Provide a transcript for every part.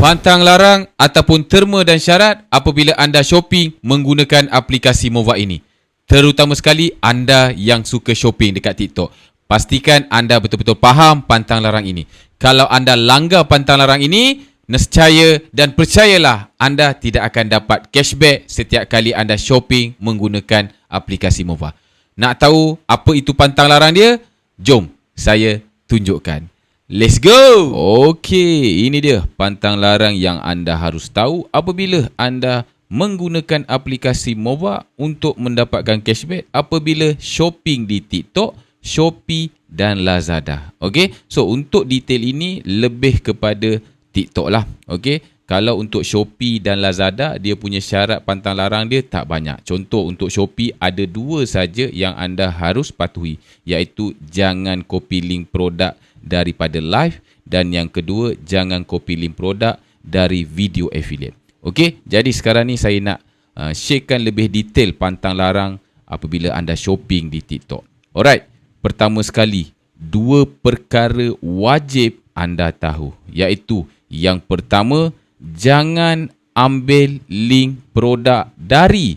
Pantang larang ataupun terma dan syarat apabila anda shopping menggunakan aplikasi Mova ini. Terutama sekali anda yang suka shopping dekat TikTok. Pastikan anda betul-betul faham pantang larang ini. Kalau anda langgar pantang larang ini, nescaya dan percayalah anda tidak akan dapat cashback setiap kali anda shopping menggunakan aplikasi Mova. Nak tahu apa itu pantang larang dia? Jom saya tunjukkan. Let's go! Okey, ini dia pantang larang yang anda harus tahu apabila anda menggunakan aplikasi Mova untuk mendapatkan cashback apabila shopping di TikTok, Shopee dan Lazada. Okey, so untuk detail ini lebih kepada TikTok lah. Okey, kalau untuk Shopee dan Lazada, dia punya syarat pantang larang dia tak banyak. Contoh untuk Shopee ada 2 saja yang anda harus patuhi, iaitu jangan copy link produk daripada live dan yang kedua jangan copy link produk dari video affiliate. Okey, jadi sekarang ni saya nak sharekan lebih detail pantang larang apabila anda shopping di TikTok. Alright, pertama sekali 2 perkara wajib anda tahu, iaitu yang pertama, jangan ambil link produk dari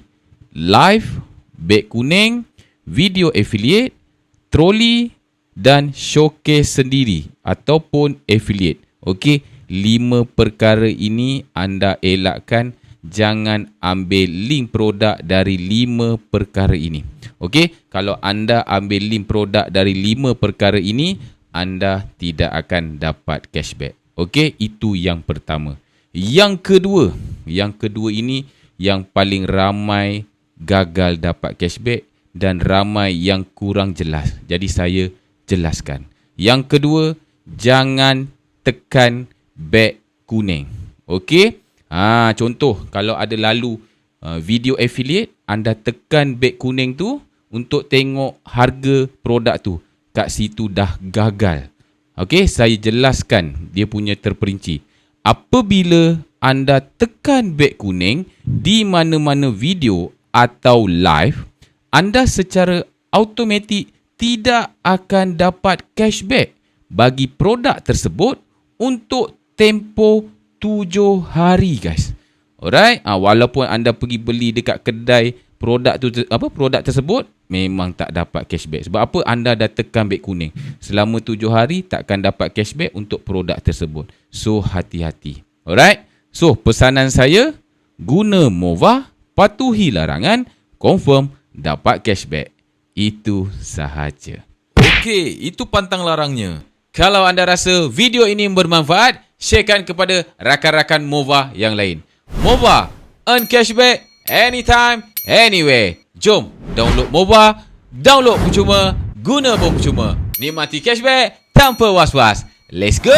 live, beg kuning, video affiliate, troli dan showcase sendiri ataupun affiliate. Okey, 5 perkara ini anda elakkan, jangan ambil link produk dari 5 perkara ini. Okey, kalau anda ambil link produk dari 5 perkara ini, anda tidak akan dapat cashback. Okey, itu yang pertama. Yang kedua ini yang paling ramai gagal dapat cashback dan ramai yang kurang jelas. Jadi saya jelaskan. Yang kedua, jangan tekan beg kuning. Okey? Contoh, kalau ada lalu video affiliate, anda tekan beg kuning tu untuk tengok harga produk tu. Kat situ dah gagal. Okey, saya jelaskan dia punya terperinci. Apabila anda tekan beg kuning di mana-mana video atau live, anda secara automatik tidak akan dapat cashback bagi produk tersebut untuk tempoh 7 hari, guys. Alright, walaupun anda pergi beli dekat kedai produk tersebut, memang tak dapat cashback. Sebab apa? Anda dah tekan beg kuning. Selama 7 hari takkan dapat cashback untuk produk tersebut. So hati-hati. Alright. So pesanan saya, guna Mova, patuhi larangan, confirm dapat cashback. Itu sahaja. Okey, itu pantang larangnya. Kalau anda rasa video ini bermanfaat, sharekan kepada rakan-rakan Mova yang lain. Mova, earn cashback anytime, anywhere. Jom, download Mova, download percuma, guna pun percuma. Nikmati cashback tanpa was-was. Let's go!